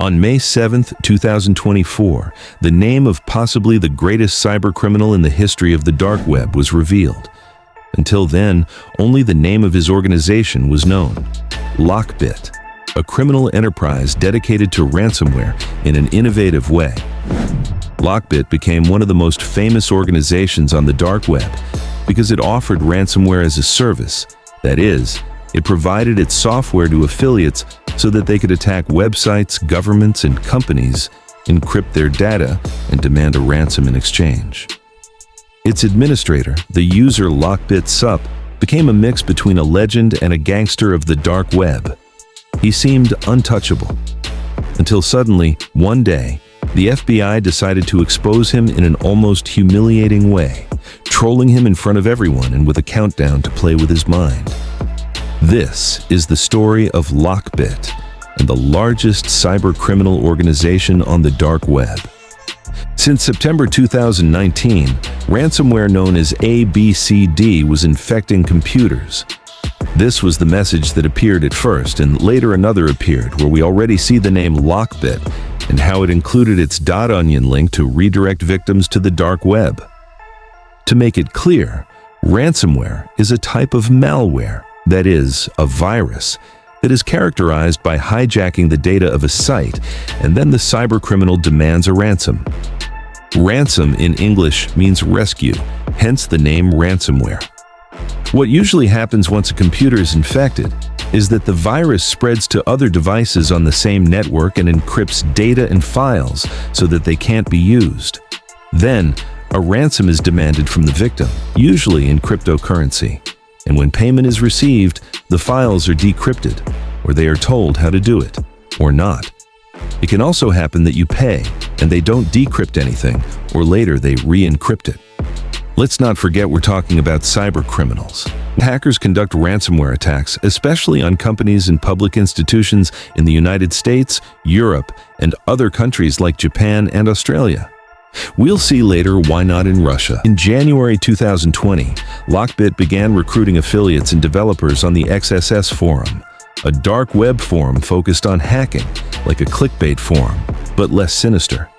On May 7, 2024, the name of possibly the greatest cybercriminal in the history of the dark web was revealed. Until then, only the name of his organization was known: LockBit, a criminal enterprise dedicated to ransomware in an innovative way. LockBit became one of the most famous organizations on the dark web because it offered ransomware as a service. That is, it provided its software to affiliates so that they could attack websites, governments, and companies, encrypt their data, and demand a ransom in exchange. Its administrator, the user LockBit Sup, became a mix between a legend and a gangster of the dark web. He seemed untouchable. Until suddenly, one day, the FBI decided to expose him in an almost humiliating way, trolling him in front of everyone and with a countdown to play with his mind. This is the story of LockBit and the largest cybercriminal organization on the dark web. Since September 2019, ransomware known as ABCD was infecting computers. This was the message that appeared at first, and later another appeared where we already see the name LockBit and how it included its .onion link to redirect victims to the dark web. To make it clear, ransomware is a type of malware, that is, a virus, that is characterized by hijacking the data of a site, and then the cybercriminal demands a ransom. Ransom in English means rescue, hence the name ransomware. What usually happens once a computer is infected is that the virus spreads to other devices on the same network and encrypts data and files so that they can't be used. Then, a ransom is demanded from the victim, usually in cryptocurrency. And when payment is received, the files are decrypted, or they are told how to do it, or not. It can also happen that you pay, and they don't decrypt anything, or later they re-encrypt it. Let's not forget we're talking about cybercriminals. Hackers conduct ransomware attacks, especially on companies and public institutions in the United States, Europe, and other countries like Japan and Australia. We'll see later why not in Russia. In January 2020, LockBit began recruiting affiliates and developers on the XSS forum, a dark web forum focused on hacking, like a clickbait forum, but less sinister.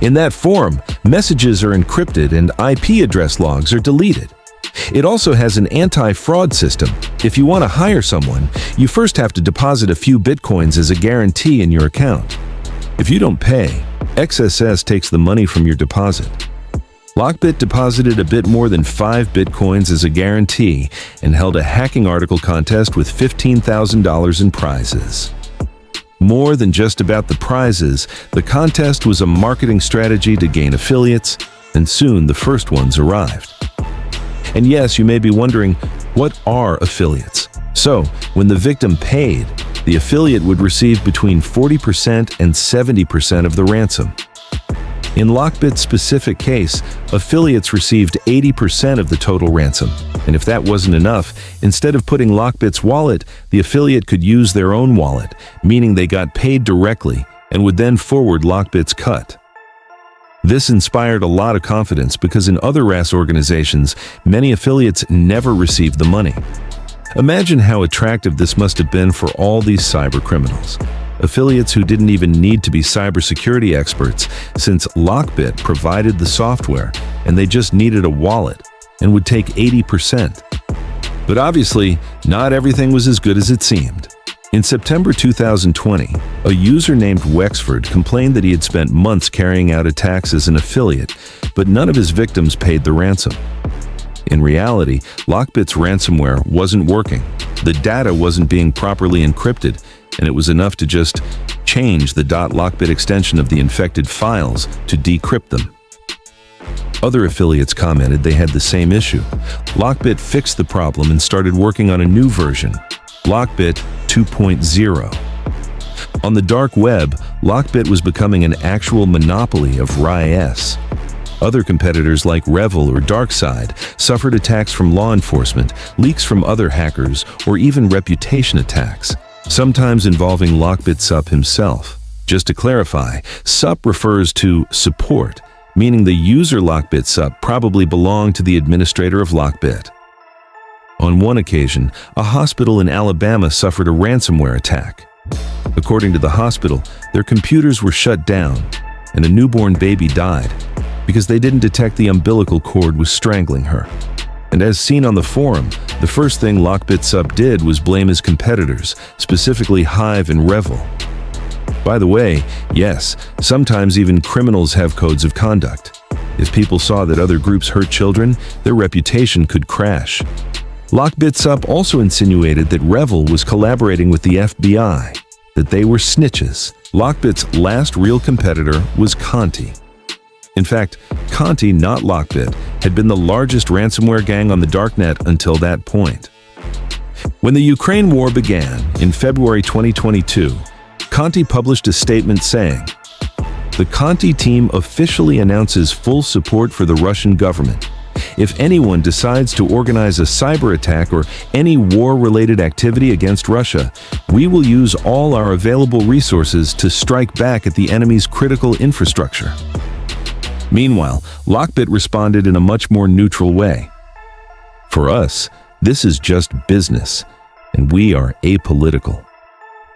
In that forum, messages are encrypted and IP address logs are deleted. It also has an anti-fraud system. If you want to hire someone, you first have to deposit a few bitcoins as a guarantee in your account. If you don't pay, XSS takes the money from your deposit. LockBit deposited a bit more than 5 bitcoins as a guarantee and held a hacking article contest with $15,000 in prizes. More than just about the prizes, the contest was a marketing strategy to gain affiliates, and soon the first ones arrived. And yes, you may be wondering, what are affiliates? So, when the victim paid, the affiliate would receive between 40% and 70% of the ransom. In LockBit's specific case, affiliates received 80% of the total ransom. And if that wasn't enough, instead of putting LockBit's wallet, the affiliate could use their own wallet, meaning they got paid directly and would then forward LockBit's cut. This inspired a lot of confidence because in other RAS organizations, many affiliates never received the money. Imagine how attractive this must have been for all these cybercriminals. Affiliates who didn't even need to be cybersecurity experts, since LockBit provided the software and they just needed a wallet and would take 80%. But obviously, not everything was as good as it seemed. In September 2020, a user named Wexford complained that he had spent months carrying out attacks as an affiliate, but none of his victims paid the ransom. In reality, LockBit's ransomware wasn't working. The data wasn't being properly encrypted, and it was enough to just change the .lockbit extension of the infected files to decrypt them. Other affiliates commented they had the same issue. LockBit fixed the problem and started working on a new version, LockBit 2.0. On the dark web, LockBit was becoming an actual monopoly of RIS. Other competitors like Revel or Doxed suffered attacks from law enforcement, leaks from other hackers, or even reputation attacks, sometimes involving LockBit Sup himself. Just to clarify, Sup refers to support, meaning the user LockBit Sup probably belonged to the administrator of LockBit. On one occasion, a hospital in Alabama suffered a ransomware attack. According to the hospital, their computers were shut down, and a newborn baby died because they didn't detect the umbilical cord was strangling her. And as seen on the forum, the first thing LockBit Sup did was blame his competitors, specifically Hive and Revel. By the way, yes, sometimes even criminals have codes of conduct. If people saw that other groups hurt children, their reputation could crash. LockBit Sup also insinuated that Revel was collaborating with the FBI, that they were snitches. LockBit's last real competitor was Conti. In fact, Conti, not LockBit, had been the largest ransomware gang on the darknet until that point. When the Ukraine war began in February 2022, Conti published a statement saying, "The Conti team officially announces full support for the Russian government. If anyone decides to organize a cyber attack or any war-related activity against Russia, we will use all our available resources to strike back at the enemy's critical infrastructure." Meanwhile, LockBit responded in a much more neutral way. "For us, this is just business, and we are apolitical.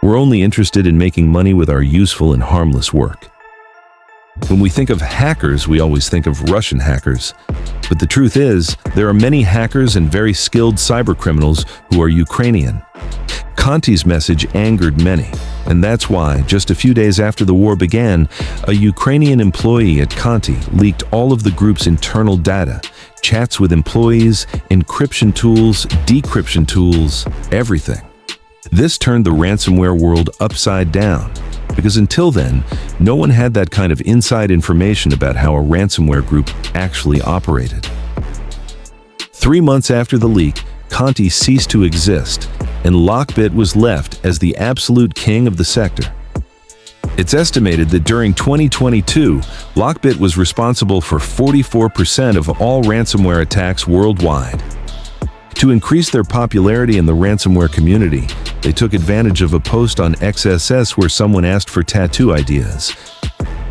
We're only interested in making money with our useful and harmless work." When we think of hackers, we always think of Russian hackers. But the truth is, there are many hackers and very skilled cybercriminals who are Ukrainian. Conti's message angered many, and that's why, just a few days after the war began, a Ukrainian employee at Conti leaked all of the group's internal data, chats with employees, encryption tools, decryption tools, everything. This turned the ransomware world upside down, because until then, no one had that kind of inside information about how a ransomware group actually operated. 3 months after the leak, Conti ceased to exist, and LockBit was left as the absolute king of the sector. It's estimated that during 2022, LockBit was responsible for 44% of all ransomware attacks worldwide. To increase their popularity in the ransomware community, they took advantage of a post on XSS where someone asked for tattoo ideas.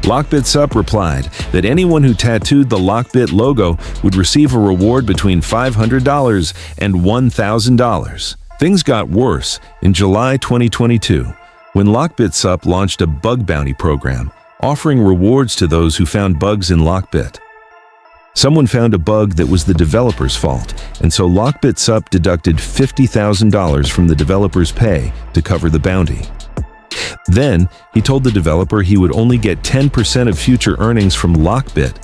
LockBit Sup replied that anyone who tattooed the LockBit logo would receive a reward between $500 and $1,000. Things got worse in July 2022, when LockBit Sup launched a bug bounty program, offering rewards to those who found bugs in LockBit. Someone found a bug that was the developer's fault, and so LockBit Sup deducted $50,000 from the developer's pay to cover the bounty. Then, he told the developer he would only get 10% of future earnings from LockBit,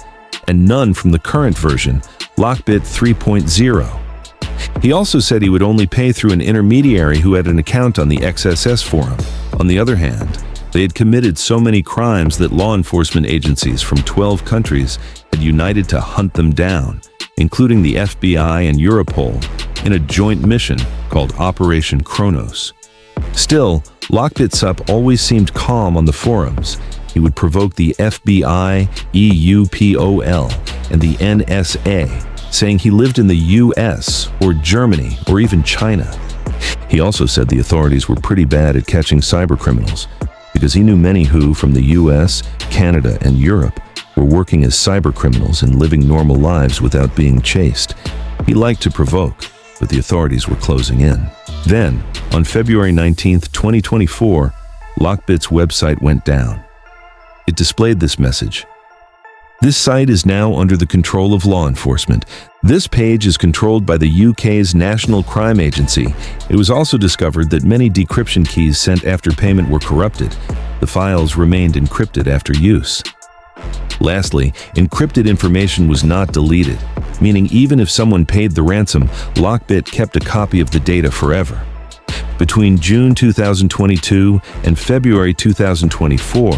and none from the current version, LockBit 3.0. He also said he would only pay through an intermediary who had an account on the XSS forum. On the other hand, they had committed so many crimes that law enforcement agencies from 12 countries had united to hunt them down, including the FBI and Europol, in a joint mission called Operation Kronos. Still, LockBit Sup always seemed calm on the forums. He would provoke the FBI, EUPOL, and the NSA, saying he lived in the US or Germany or even China. He also said the authorities were pretty bad at catching cybercriminals, because he knew many who, from the US, Canada, and Europe, were working as cybercriminals and living normal lives without being chased. He liked to provoke, but the authorities were closing in. Then, on February 19, 2024, LockBit's website went down. It displayed this message: "This site is now under the control of law enforcement. This page is controlled by the UK's National Crime Agency. It was also discovered that many decryption keys sent after payment were corrupted. The files remained encrypted after use." Lastly, encrypted information was not deleted, meaning even if someone paid the ransom, LockBit kept a copy of the data forever. Between June 2022 and February 2024,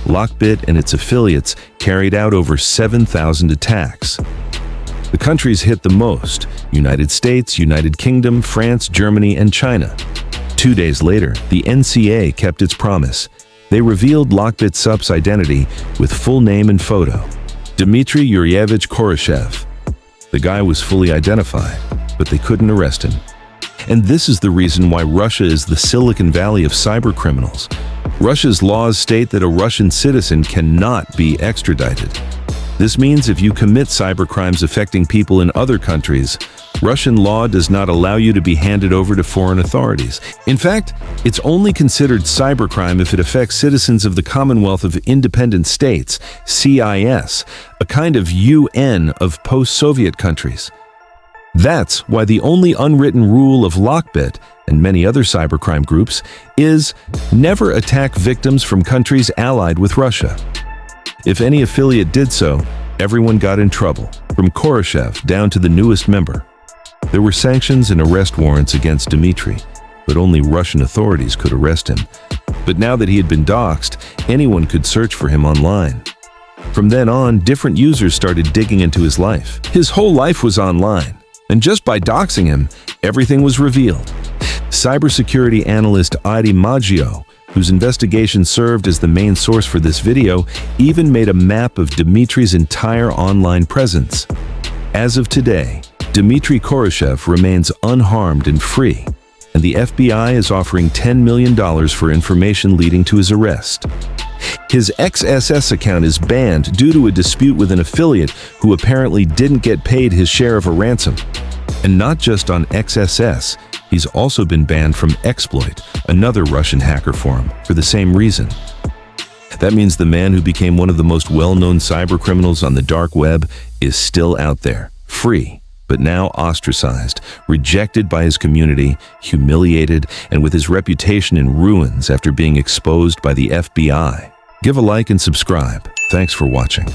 LockBit and its affiliates carried out over 7,000 attacks. The countries hit the most: United States, United Kingdom, France, Germany, and China. 2 days later, the NCA kept its promise. They revealed LockBit Sup's identity with full name and photo: Dmitry Yuryevich Koroshev. The guy was fully identified, but they couldn't arrest him. And this is the reason why Russia is the Silicon Valley of cybercriminals. Russia's laws state that a Russian citizen cannot be extradited. This means if you commit cybercrimes affecting people in other countries, Russian law does not allow you to be handed over to foreign authorities. In fact, it's only considered cybercrime if it affects citizens of the Commonwealth of Independent States, CIS, a kind of UN of post-Soviet countries. That's why the only unwritten rule of LockBit and many other cybercrime groups is never attack victims from countries allied with Russia. If any affiliate did so, everyone got in trouble, from Khrushchev down to the newest member. There were sanctions and arrest warrants against Dmitry, but only Russian authorities could arrest him. But now that he had been doxed, anyone could search for him online. From then on, different users started digging into his life. His whole life was online, and just by doxing him, everything was revealed. Cybersecurity analyst Adi Maggio, whose investigation served as the main source for this video, even made a map of Dmitry's entire online presence. As of today, Dmitry Khrushchev remains unharmed and free, and the FBI is offering $10 million for information leading to his arrest. His XSS account is banned due to a dispute with an affiliate who apparently didn't get paid his share of a ransom. And not just on XSS, he's also been banned from Exploit, another Russian hacker forum, for the same reason. That means the man who became one of the most well-known cybercriminals on the dark web is still out there, free, but now ostracized, rejected by his community, humiliated, and with his reputation in ruins after being exposed by the FBI. Give a like and subscribe. Thanks for watching.